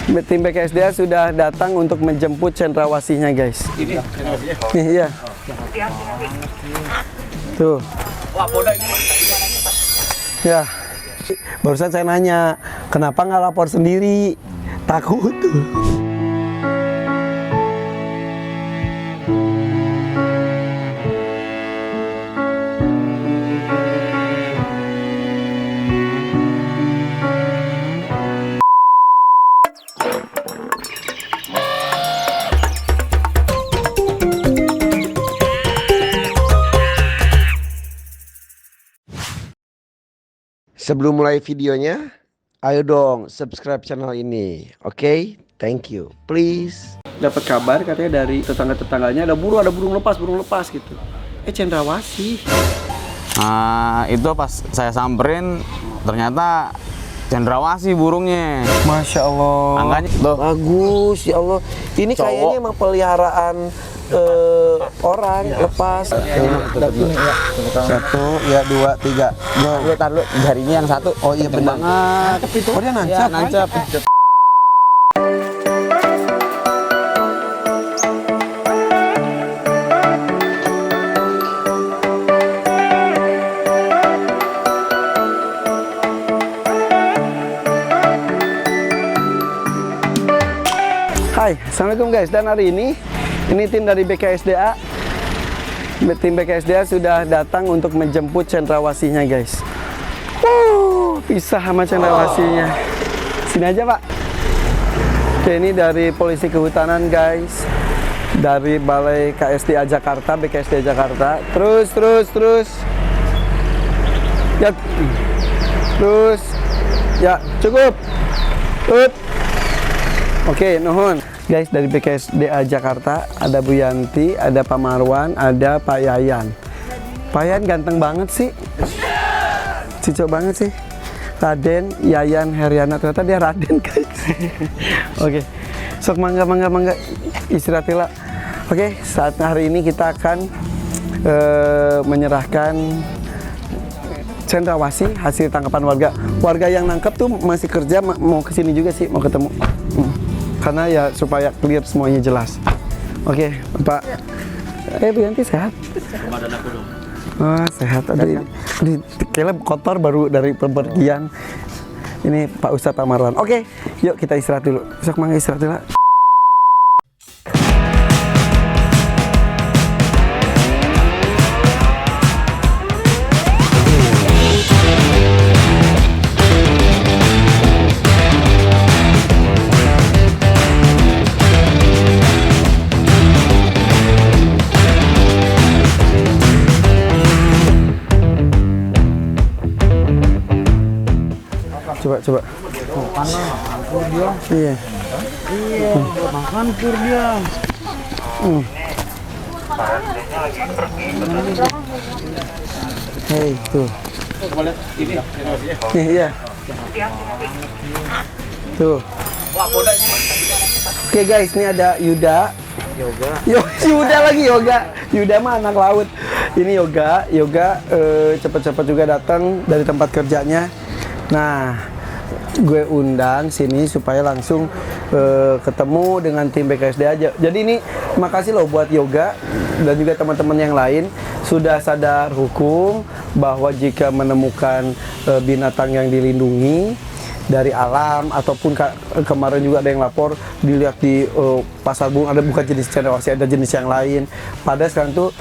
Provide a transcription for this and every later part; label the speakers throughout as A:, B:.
A: Tim BKSDA sudah datang untuk menjemput cendrawasihnya, guys. Ini iya. Tuh. Ya. Barusan saya nanya, kenapa nggak lapor sendiri? Takut tuh. Sebelum mulai videonya, ayo dong subscribe channel ini, oke? Thank you, please. Dapat kabar katanya dari tetangga-tetangganya ada burung lepas gitu. Cendrawasih.
B: Nah, itu pas saya samperin ternyata cendrawasih burungnya.
A: Masya Allah.
B: Angkanya tuh.
A: Bagus, ya Allah. Ini
B: Cowok.
A: kayaknya emang peliharaan orang lepas.
C: Satu, ya dua, tiga.
B: Lu taruh jarinya yang satu.
A: Oh iya benar.
B: Nancap itu.
A: Oh dia
B: Ya,
A: nancap.
B: nancap.
A: Hai, assalamualaikum guys. Dan hari ini tim dari BKSDA. Tim BKSDA sudah datang untuk menjemput cendrawasihnya, guys. Pisah sama cendrawasihnya. Sini aja, Pak. Oke, ini dari Polisi Kehutanan, guys. Dari Balai KSDA Jakarta, BKSDA Jakarta. Terus. Ya. Terus. Ya, cukup. Oke, nuhun. Guys, dari BKSDA Jakarta ada Bu Yanti, ada Pak Marwan, ada Pak Yayan. Pak Yayan ganteng banget sih. Cicok banget sih. Raden, Yayan, Heriana, ternyata dia Raden, guys. Oke. Sok mangga istirahatlah. Oke, saat hari ini kita akan menyerahkan cendrawasih hasil tangkapan warga. Warga yang nangkep tuh masih kerja, mau kesini juga sih, mau ketemu. Karena ya supaya clear semuanya jelas. Oke, Pak. Bu Yanti sehat? Oh, sehat. Aduh, kayaknya kotor baru dari pepergian. Ini Pak Ustadz Pak Marwan. Oke, yuk kita istirahat dulu. Sok mangga istirahat dulu. Coba.
B: Makan dia.
A: Iya.
B: Makan pur dia.
A: Hei, tuh. Iya. Tuh. Oke guys, ini ada Yuda. Yuda mah anak laut. Ini Yoga cepet-cepet juga datang dari tempat kerjanya. Nah, gue undang sini supaya langsung ketemu dengan tim BKSDA aja. Jadi ini makasih loh buat Yoga dan juga teman-teman yang lain sudah sadar hukum bahwa jika menemukan binatang yang dilindungi dari alam ataupun kemarin juga ada yang lapor dilihat di pasar burung ada bukan jenis cendrawasih, ada jenis yang lain. Padahal sekarang tuh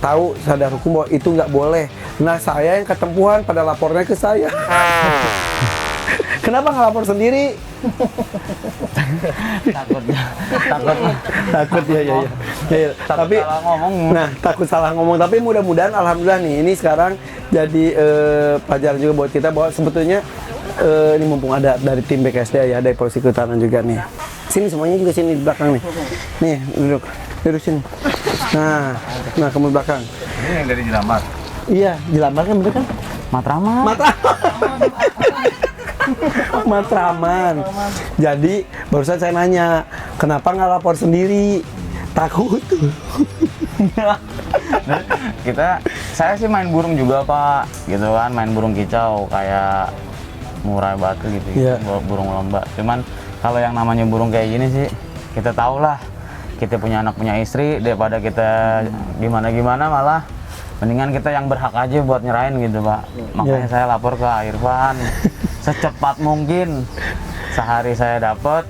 A: tahu sadar hukum bahwa itu nggak boleh. Nah, saya yang ketempuhan pada lapornya ke saya. Kenapa nggak lapor sendiri? Takut ya. Tapi
B: salah ngomong.
A: Nah, takut salah ngomong. Tapi mudah-mudahan alhamdulillah nih ini sekarang jadi pelajaran juga buat kita bahwa sebetulnya ini mumpung ada dari tim BKSDA ya, dari Polisi Kehutanan juga nih. Sini semuanya juga sini di belakang nih. Nih, duduk sini. Nah, kamu di belakang.
C: Ini yang dari Jelambar.
A: Iya, Jelambar kan bener kan? Matraman. Jadi barusan saya nanya, kenapa nggak lapor sendiri? Takut tuh.
B: Saya sih main burung juga Pak, gitu kan, main burung kicau kayak murai batu gitu,
A: Iya.
B: burung lomba. Cuman Kalau yang namanya burung kayak gini sih, kita tahu lah. Kita punya anak punya istri, daripada kita gimana-gimana malah mendingan kita yang berhak aja buat nyerahin gitu Pak. Makanya saya lapor ke Irfan secepat mungkin. Sehari saya dapat,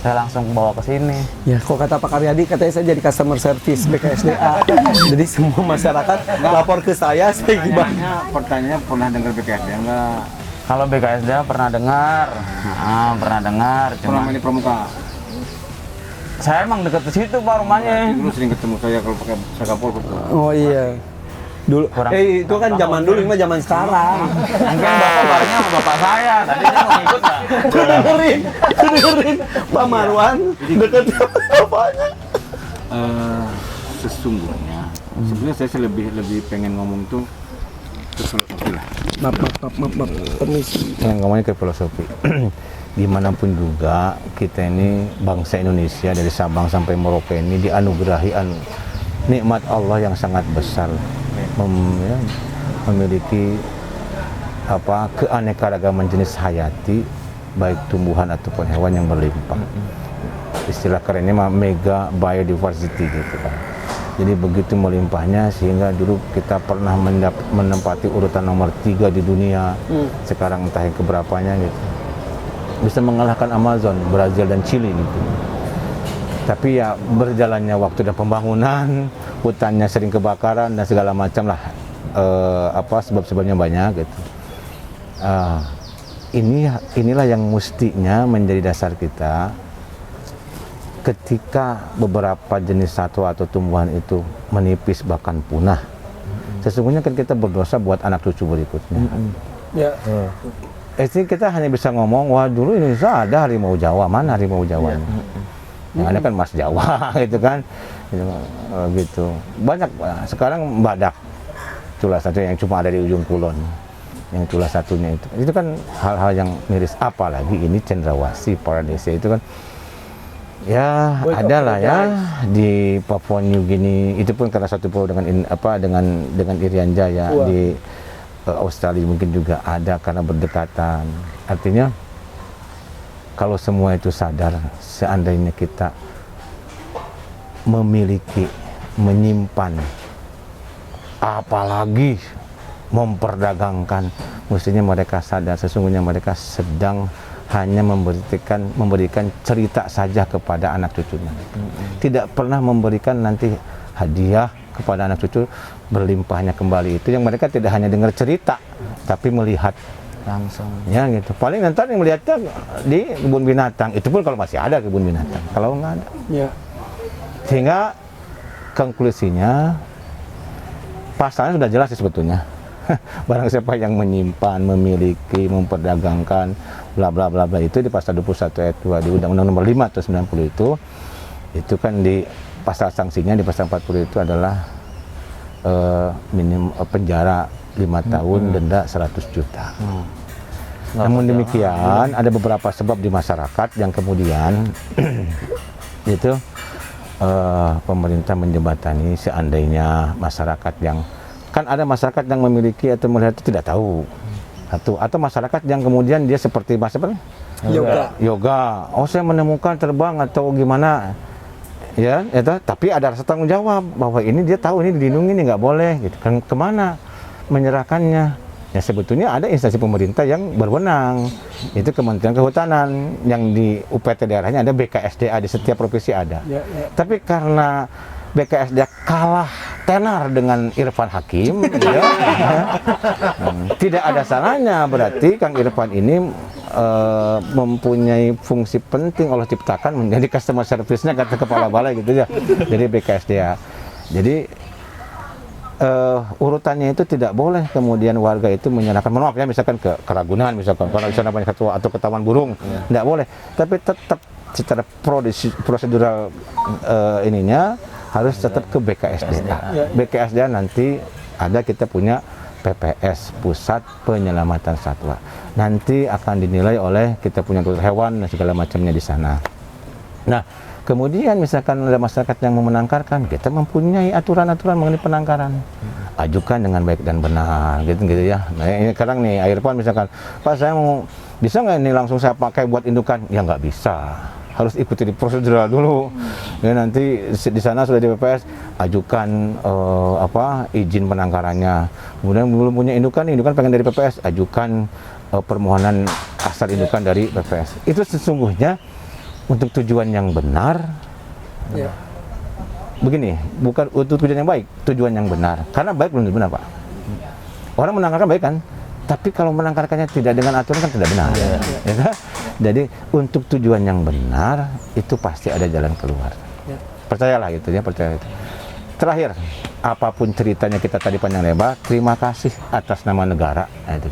B: saya langsung bawa ke sini.
A: Ya, kok kata Pak Karyadi, katanya saya jadi customer service BKSDA. Jadi semua masyarakat lapor ke saya gimana?
C: Pertanyaannya pernah dengar BKSDA enggak?
B: Kalau BKSDA pernah dengar, pernah dengar.
C: Pernah
B: Cuma
C: main di Pramuka?
B: saya emang deket ke situ Pak rumahnya.
C: Dulu sering ketemu saya kalau pakai Sagapol gitu.
A: Oh iya. Dulu,
B: Kurang-
A: itu kan zaman dulu, ini mah zaman sekarang.
B: Mungkin bapaknya sama bapak saya, tadinya mau ikut nggak?
A: Dengerin, Pak Marwan deket sama bapaknya.
C: Sesungguhnya, sebenarnya saya sih lebih pengen ngomong tuh ke filosofi lah.
A: Maaf, permisi.
D: Yang ngomongnya ke filosofi. Dimanapun juga kita ini bangsa Indonesia dari Sabang sampai Merauke ini dianugerahi nikmat Allah yang sangat besar, memiliki keanekaragaman jenis hayati baik tumbuhan ataupun hewan yang berlimpah. Istilah kerennya mah mega biodiversity gitu kan. Jadi begitu melimpahnya sehingga dulu kita pernah menempati urutan nomor 3 di dunia. Sekarang entah yang keberapanya gitu. Bisa mengalahkan Amazon, Brazil dan Chili gitu. Tapi ya berjalannya waktu dan pembangunan, hutannya sering kebakaran dan segala macam lah, sebab-sebabnya banyak gitu. Inilah yang mestinya menjadi dasar kita ketika beberapa jenis satwa atau tumbuhan itu menipis bahkan punah. Sesungguhnya kan kita berdosa buat anak cucu berikutnya.
A: Ya.
D: Ini kita hanya bisa ngomong, wah dulu Indonesia ada harimau Jawa, mana harimau Jawa? Yang ada kan Mas Jawa gitu kan, gitu. Banyak sekarang badak, itulah satu yang cuma ada di ujung kulon, yang itulah satunya itu kan hal-hal yang miris. Apalagi ini cendrawasih Paradesia itu kan, ya ada lah ya di Papua New Guinea, itu pun karena satu pulau dengan Irian Jaya. Di Australia mungkin juga ada karena berdekatan. Artinya kalau semua itu sadar, seandainya kita memiliki, menyimpan, apalagi memperdagangkan, mestinya mereka sadar sesungguhnya mereka sedang hanya memberikan cerita saja kepada anak cucunya. Tidak pernah memberikan nanti hadiah kepada anak cucu berlimpahnya kembali. Itu yang mereka tidak hanya dengar cerita tapi melihat
B: Langsung.
D: ya gitu. Paling nanti yang melihatnya di kebun binatang, itu pun kalau masih ada kebun binatang. Kalau nggak ada,
A: Ya.
D: sehingga konklusinya pasalnya sudah jelas sih sebetulnya. Barang siapa yang menyimpan, memiliki, memperdagangkan bla bla bla bla, itu di pasal 21 ayat 2 di Undang-Undang Nomor 5 tahun 90 itu kan di pasal sanksinya di pasal 40 itu adalah penjara 5 tahun, denda 100 juta. Namun demikian ada beberapa sebab di masyarakat yang kemudian itu pemerintah menjembatani seandainya masyarakat yang kan ada masyarakat yang memiliki atau melihat itu tidak tahu atau masyarakat yang kemudian dia seperti yoga. Oh saya menemukan terbang atau gimana ya itu, tapi ada rasa tanggung jawab bahwa ini dia tahu ini dilindungi, ini nggak boleh gitu kan, kemana menyerahkannya. Ya sebetulnya ada instansi pemerintah yang berwenang, itu Kementerian Kehutanan, yang di UPT daerahnya ada BKSDA, di setiap provinsi ada. Tapi karena BKSDA kalah tenar dengan Irfan Hakim, ya, tidak ada salahnya berarti Kang Irfan ini mempunyai fungsi penting Allah ciptakan menjadi customer service-nya kata kepala balai gitu ya. Jadi BKSDA. Jadi urutannya itu tidak boleh kemudian warga itu menyerahkan, maaf ya, misalkan ke Ragunan misalkan, kalau di sana banyak satwa atau ke Taman Burung, tidak boleh. Tapi tetap secara prosedural ininya harus tetap ke BKSDA. BKSDA nanti ada, kita punya PPS, Pusat Penyelamatan Satwa. Nanti akan dinilai oleh kita punya dokter hewan dan segala macamnya di sana. Nah, kemudian misalkan ada masyarakat yang mau menangkarkan, kita mempunyai aturan-aturan mengenai penangkaran. Ajukan dengan baik dan benar, gitu ya. Nah, ini sekarang nih Airpan misalkan, Pak saya mau, bisa nggak ini langsung saya pakai buat indukan? Ya nggak bisa. Harus ikuti di prosedural dulu. Ya, nanti di sana sudah di PPS ajukan izin penangkarannya. Kemudian belum punya indukan pengen dari PPS, ajukan permohonan asal indukan dari PPS. Itu sesungguhnya untuk tujuan yang benar.
A: Ya.
D: Begini, bukan untuk tujuan yang baik, tujuan yang benar. Karena baik belum tentu benar, Pak. Orang menangkarkan baik kan? Tapi kalau menangkarkannya tidak dengan aturan kan tidak benar. Ya kan? Jadi untuk tujuan yang benar itu pasti ada jalan keluar.
A: Ya.
D: Percayalah gitu ya, percaya itu. Terakhir, apapun ceritanya kita tadi panjang lebar, terima kasih atas nama negara. Nah, itu.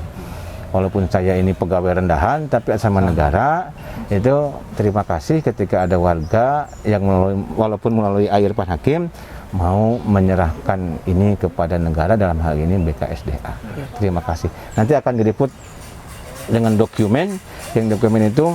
D: Walaupun saya ini pegawai rendahan, tapi atas nama negara itu terima kasih ketika ada warga yang walaupun melalui Airpan Hakim mau menyerahkan ini kepada negara, dalam hal ini BKSDA. Terima kasih. Nanti akan diliput dengan dokumen, yang dokumen itu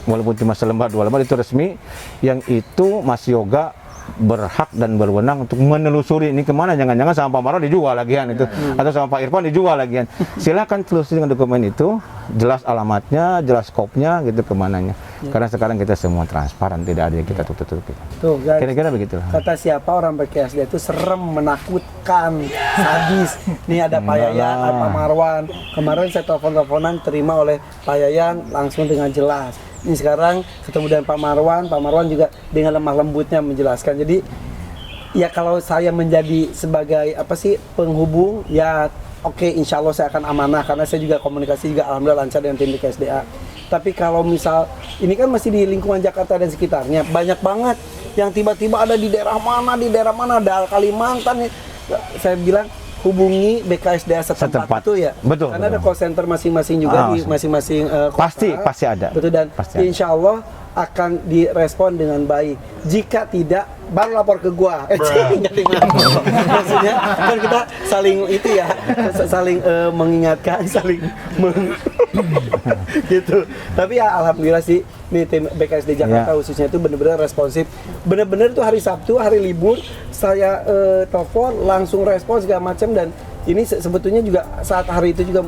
D: walaupun cuma selembar dua lembar itu resmi, yang itu Mas Yoga berhak dan berwenang untuk menelusuri ini kemana, jangan-jangan sama Pak Marwan dijual lagian itu, atau sama Pak Irfan dijual lagian. Silakan telusuri dengan dokumen itu, jelas alamatnya, jelas skopnya gitu kemananya. Karena sekarang kita semua transparan, tidak ada yang kita tutup-tutupi.
A: Tuh, guys.
D: Kira-kira begitu.
A: Kata siapa orang BKSD itu serem, menakutkan, sadis. Nih ada Pak Yayan, ada Pak Marwan. Kemarin saya telepon-teleponan terima oleh Pak Yayan langsung dengan jelas. Ini sekarang ketemu dengan Pak Marwan juga dengan lemah lembutnya menjelaskan. Jadi ya kalau saya menjadi sebagai penghubung, ya oke, insya Allah saya akan amanah karena saya juga komunikasi juga alhamdulillah lancar dengan tim BKSDA. Tapi kalau misal ini kan masih di lingkungan Jakarta dan sekitarnya, banyak banget yang tiba-tiba ada di daerah mana, ada Kalimantan. Saya bilang hubungi BKSDA setempat itu ya.
D: Betul.
A: Karena ada call center masing-masing juga di masing-masing kota.
D: Pasti ada.
A: Betul, dan insya Allah akan direspon dengan baik. Jika tidak, baru lapor ke gua. Jadi maksudnya kan kita saling itu ya, saling mengingatkan, saling gitu. Tapi ya alhamdulillah sih, nih tim BKSD Jakarta khususnya itu benar-benar responsif. Benar-benar itu hari Sabtu, hari libur, saya telepon langsung respon segala macam. Dan ini sebetulnya juga saat hari itu juga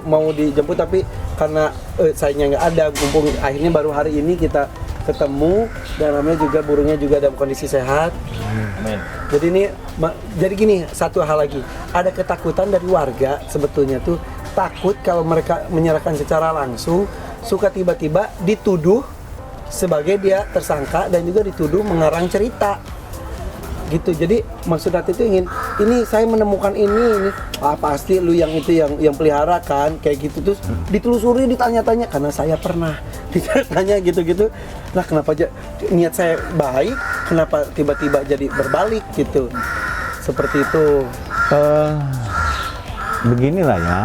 A: mau dijemput, tapi karena sayangnya nggak ada, mumpung akhirnya baru hari ini kita ketemu, dan namanya juga burungnya juga dalam kondisi sehat. Jadi ini jadi gini, satu hal lagi, ada ketakutan dari warga sebetulnya tuh, takut kalau mereka menyerahkan secara langsung suka tiba-tiba dituduh sebagai dia tersangka dan juga dituduh mengarang cerita gitu. Jadi maksud hati itu ingin, ini saya menemukan ini pasti lu yang itu yang pelihara kan, kayak gitu. Terus ditelusuri, ditanya-tanya, karena saya pernah ditanya gitu-gitu. Nah, kenapa niat saya baik, kenapa tiba-tiba jadi berbalik gitu, seperti itu.
D: Beginilah ya,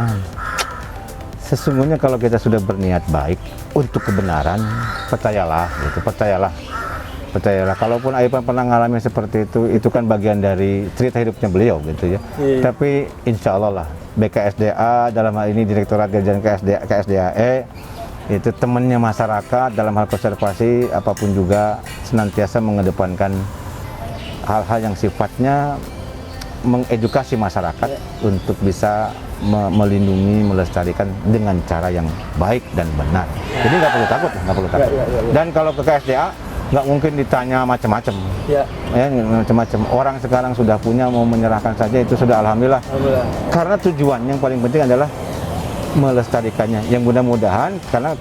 D: sesungguhnya kalau kita sudah berniat baik untuk kebenaran, percayalah gitu, percayalah. Kalaupun Airpan pernah mengalami seperti itu kan bagian dari cerita hidupnya beliau gitu ya. Tapi insya Allah lah, BKSDA dalam hal ini Direktorat Jajan KSDAE itu temannya masyarakat dalam hal konservasi apapun juga senantiasa mengedepankan hal-hal yang sifatnya mengedukasi masyarakat untuk bisa melindungi, melestarikan dengan cara yang baik dan benar. Jadi nggak perlu takut. Dan kalau ke KSDA nggak mungkin ditanya macam-macam, macam-macam. Orang sekarang sudah punya, mau menyerahkan saja itu sudah alhamdulillah. Karena tujuan yang paling penting adalah melestarikannya. Yang mudah-mudahan, karena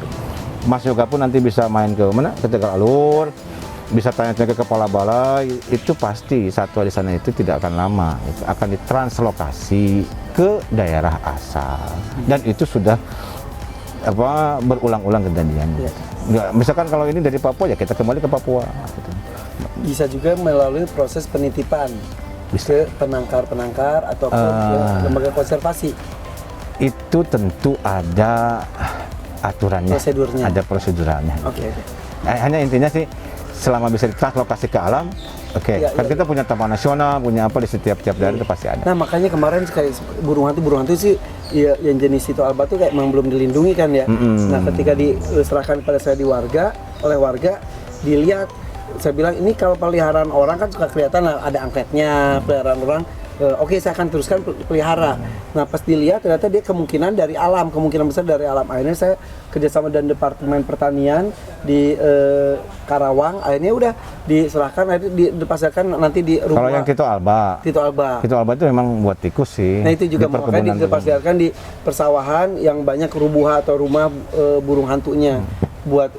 D: Mas Yoga pun nanti bisa main ke mana, ke Tegal Alur, bisa tanya-tanya ke kepala balai, itu pasti satwa di sana itu tidak akan lama, itu akan ditranslokasi ke daerah asal. Dan itu sudah berulang-ulang kejadiannya. Misalkan kalau ini dari Papua, ya kita kembali ke Papua.
A: Bisa juga melalui proses penitipan ke penangkar atau ke lembaga konservasi.
D: Itu tentu ada aturannya,
A: prosedurnya.
D: Ada prosedurnya.
A: Oke.
D: Hanya intinya sih, selama bisa ditranslokasi ke alam, kan kita punya taman nasional, punya apa di setiap daerah itu pasti ada.
A: Nah, makanya kemarin kayak burung hantu sih ya, yang jenis itu alba tuh kayak memang belum dilindungi kan ya. Nah, ketika diserahkan pada saya oleh warga, dilihat saya bilang ini kalau peliharaan orang kan suka kelihatan ada angketnya, peliharaan orang. Oke, saya akan teruskan pelihara. Nah, pas dilihat ternyata dia kemungkinan besar dari alam. Akhirnya saya kerjasama dengan Departemen Pertanian di Karawang. Akhirnya udah diserahkan, akhirnya dipasarkan nanti di rumah.
D: Kalau yang Tito Alba.
A: Tito Alba
D: Itu memang buat tikus sih.
A: Nah itu juga
D: Di
A: makanya
D: perkebunan
A: dipasarkan di persawahan yang banyak rubuha atau rumah burung hantunya.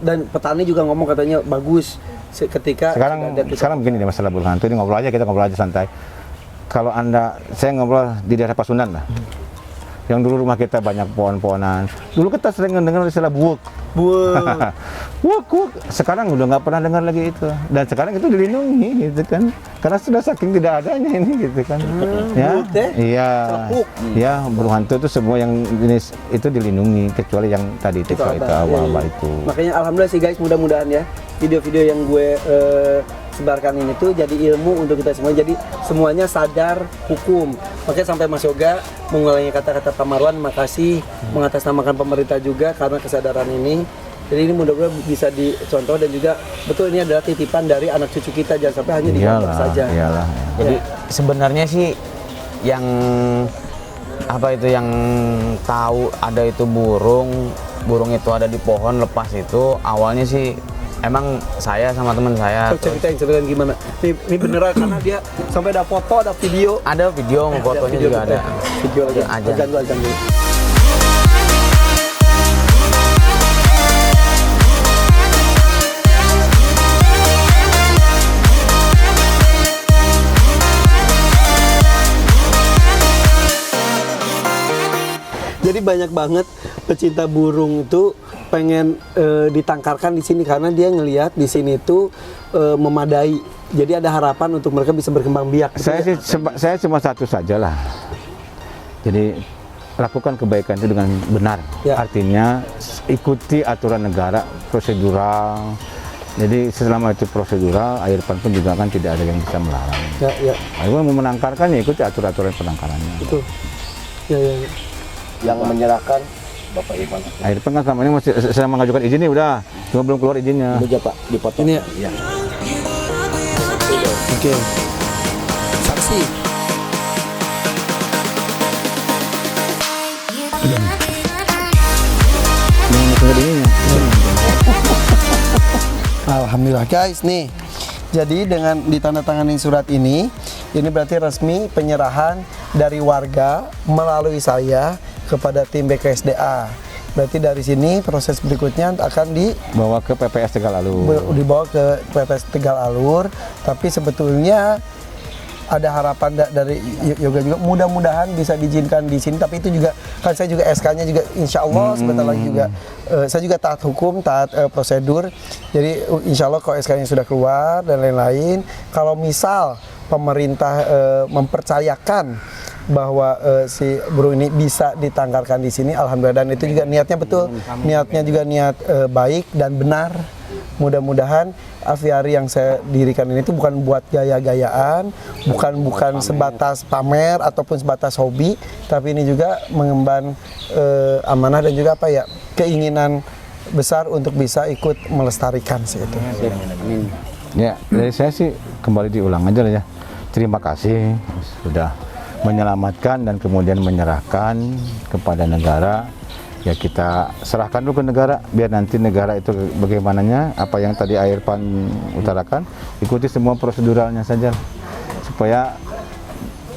A: Dan petani juga ngomong katanya bagus ketika
D: sekarang begini deh masalah burung hantu ini kita ngobrol aja santai. Kalau saya ngobrol di daerah Pasundan lah. Yang dulu rumah kita banyak pohon-pohonan. Dulu kita sering mendengar istilah buuk. Wuk. Sekarang udah nggak pernah dengar lagi itu. Dan sekarang itu dilindungi gitu kan. Karena sudah saking tidak adanya ini gitu kan. Iya, burung hantu itu semua yang jenis itu dilindungi kecuali yang tadi itu awal itu.
A: Makanya alhamdulillah sih guys, mudah-mudahan ya video-video yang gue sebarkan ini tuh jadi ilmu untuk kita semua, jadi semuanya sadar hukum. Makanya sampai Mas Yoga mengulangi kata-kata Pak Marwan, makasih mengatasnamakan pemerintah juga karena kesadaran ini. Jadi ini mudah-mudahan bisa dicontoh dan juga betul ini adalah titipan dari anak cucu kita, jangan sampai hanya dianggap saja.
B: Jadi sebenarnya sih yang tahu ada itu burung itu ada di pohon lepas itu awalnya sih emang saya sama teman saya.
A: Ceritain gimana? Ini beneran karena dia sampai ada foto, ada video.
B: Ada video, fotonya juga ada.
A: Video aja. Azan dulu. Jadi banyak banget pecinta burung itu pengen ditangkarkan di sini karena dia ngelihat di sini itu memadai. Jadi ada harapan untuk mereka bisa berkembang biak.
D: Saya cuma satu saja lah. Jadi lakukan kebaikan itu dengan benar. Ya. Artinya ikuti aturan negara, prosedural. Jadi selama itu prosedural, Airpan pun juga kan tidak ada yang bisa melarang.
A: Ya.
D: Airpan mau menangkarkan ya ikuti aturan penangkarannya.
A: Betul. Ya.
E: Yang menyerahkan Bapak Irfan.
D: Airpan kan selama ini masih sedang mengajukan izin nih, udah, cuma belum keluar izinnya.
E: Udah Pak, dipotong.
A: Ini ya. Oke. Saksi. Alhamdulillah guys, nih. Jadi dengan ditandatangani surat ini berarti resmi penyerahan dari warga melalui saya kepada tim BKSDA. Berarti dari sini proses berikutnya akan
D: dibawa ke PPS Tegal Alur.
A: Dibawa ke PPS Tegal Alur, tapi sebetulnya ada harapan dari Yoga juga mudah-mudahan bisa diizinkan di sini, tapi itu juga kan saya juga SK-nya juga insya Allah sebentar lagi juga saya juga taat hukum, taat prosedur. Jadi insya Allah kalau SK-nya sudah keluar dan lain-lain, kalau misal pemerintah mempercayakan bahwa si burung ini bisa ditangkarkan di sini, alhamdulillah, dan itu juga niatnya betul, niatnya juga niat baik dan benar. Mudah-mudahan aviari yang saya dirikan ini tuh bukan buat gaya-gayaan, bukan sebatas pamer ataupun sebatas hobi, tapi ini juga mengemban amanah dan juga keinginan besar untuk bisa ikut melestarikan sih itu.
D: Ya, dari saya sih kembali diulang aja lah ya. Terima kasih sudah menyelamatkan dan kemudian menyerahkan kepada negara. Ya kita serahkan dulu ke negara, biar nanti negara itu bagaimananya apa yang tadi Airpan utarakan, ikuti semua proseduralnya saja supaya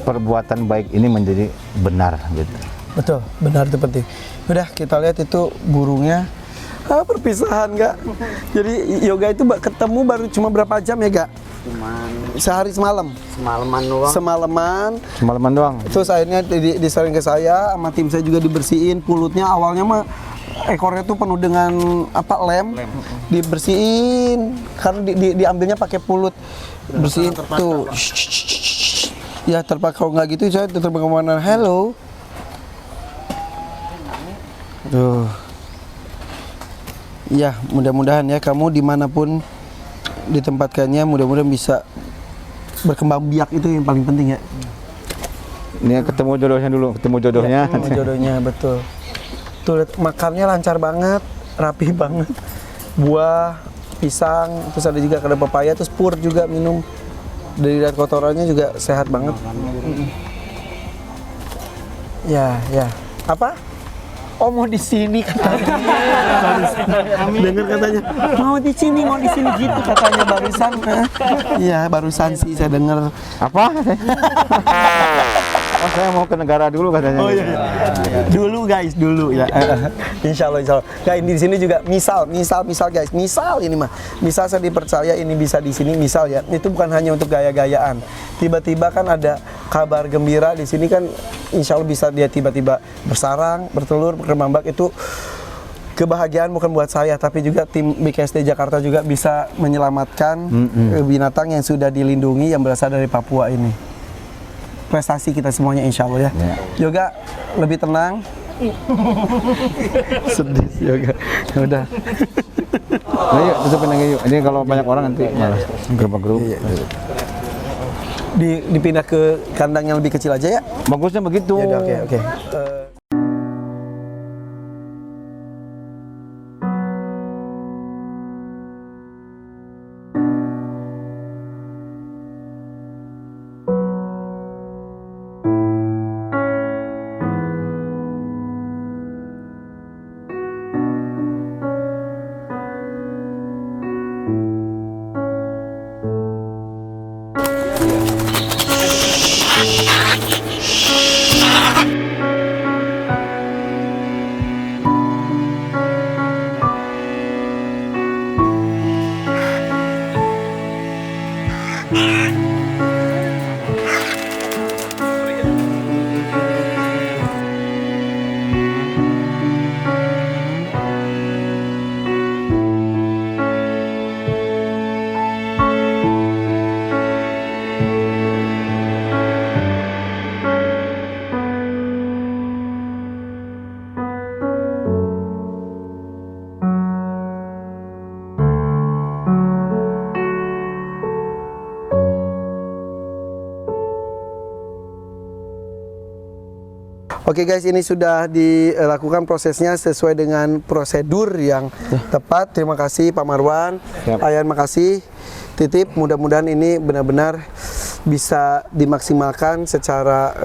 D: perbuatan baik ini menjadi benar gitu.
A: Betul, benar itu penting. Udah kita lihat itu burungnya. Perpisahan Gak. Jadi Yoga itu ketemu baru cuma berapa jam ya Gak?
B: Cuman
A: sehari semalam.
B: Semalaman doang.
A: Terus akhirnya disaring ke saya sama tim saya juga dibersihin pulutnya. Awalnya mah ekornya tuh penuh dengan lem. Dibersihin karena diambilnya pakai pulut. Bersihin tuh. Ya terpaksa, kalau nggak gitu saya terbang kemana? Hello. Tuh. Ya mudah-mudahan ya kamu dimanapun ditempatkannya, mudah-mudahan bisa berkembang biak, itu yang paling penting ya.
D: Ini ketemu jodohnya dulu, ketemu jodohnya.
A: Ya, ketemu jodohnya betul. Tuh makannya lancar banget, rapi banget. Buah pisang, terus ada juga kedai pepaya, terus pur juga minum. Dari lihat kotorannya juga sehat banget. Ya, ya. Apa? Oh mau di sini katanya. Dengar katanya mau di sini gitu katanya barusan. Iya barusan sih saya dengar.
D: Apa? Oh, saya mau ke negara dulu katanya.
A: Oh iya. Dulu guys, dulu ya. Insya Allah, insya Allah. Guys, di sini juga misal guys, misal ini mah, misal saya dipercaya ini bisa di sini, misal ya, itu bukan hanya untuk gaya-gayaan. Tiba-tiba kan ada kabar gembira di sini kan, insya Allah bisa dia tiba-tiba bersarang, bertelur, berkembang biak itu kebahagiaan bukan buat saya, tapi juga tim BKSD Jakarta juga bisa menyelamatkan binatang yang sudah dilindungi yang berasal dari Papua ini. Prestasi kita semuanya insya Allah ya. Yoga lebih tenang. Sedih Yoga. Ya udah.
D: Nah, yuk tutupin lagi yuk. Ini kalau banyak orang nanti malah gerubak-gerubuk.
A: Dipindah ke kandang yang lebih kecil aja ya.
D: Bagusnya begitu.
A: Ya udah, oke. Oke guys, ini sudah dilakukan prosesnya sesuai dengan prosedur yang tepat. Terima kasih Pak Marwan. Ayan makasih. Titip, mudah-mudahan ini benar-benar bisa dimaksimalkan secara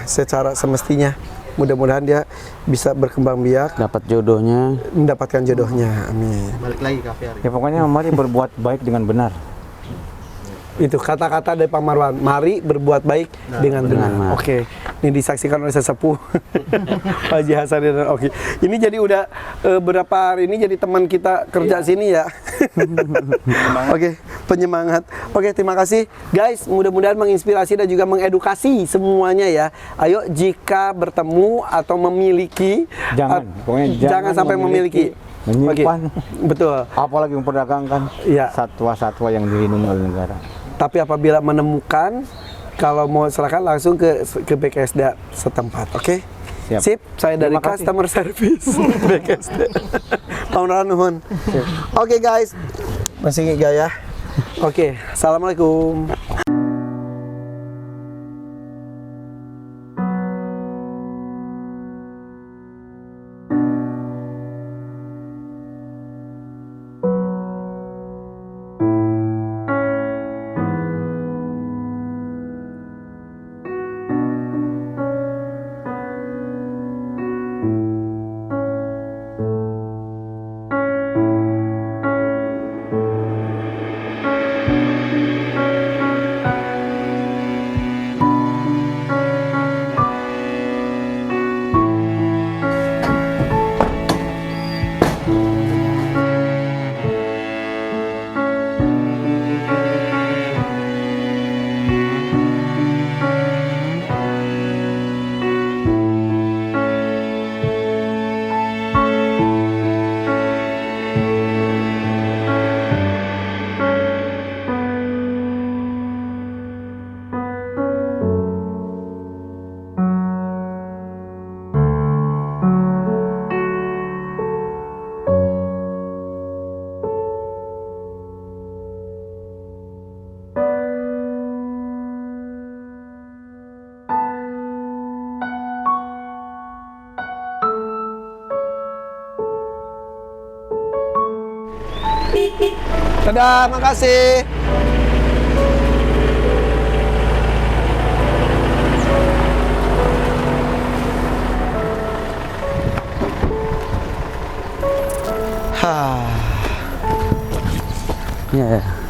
A: secara semestinya. Mudah-mudahan dia bisa berkembang biak,
B: Dapat jodohnya.
A: mendapatkan jodohnya. Amin.
D: Ya pokoknya mari berbuat baik dengan benar.
A: Itu kata-kata dari Pak Marwan. Mari berbuat baik dengan benar.
B: benar.
A: Oke. Ini disaksikan oleh sesepuh Pak Haji Hasan. Oke. Ini jadi udah berapa hari ini jadi teman kita kerja sini ya. Oke, penyemangat. Oke, terima kasih guys. Mudah-mudahan menginspirasi dan juga mengedukasi semuanya ya. Ayo jika bertemu atau memiliki
D: Pokoknya
A: jangan sampai memiliki.
D: menyimpan,
A: Betul.
D: apalagi memperdagangkan
A: Iya.
D: satwa-satwa yang dilindungi oleh negara.
A: Tapi apabila menemukan, kalau mau silakan langsung ke BKSD setempat, oke?
D: Siap.
A: Sip, saya dari
D: Terima kasih.
A: customer service BKSD. Pamunaran nuhun. Oke guys, masih gaya. Oke, assalamualaikum. Dadah, makasih. Ya.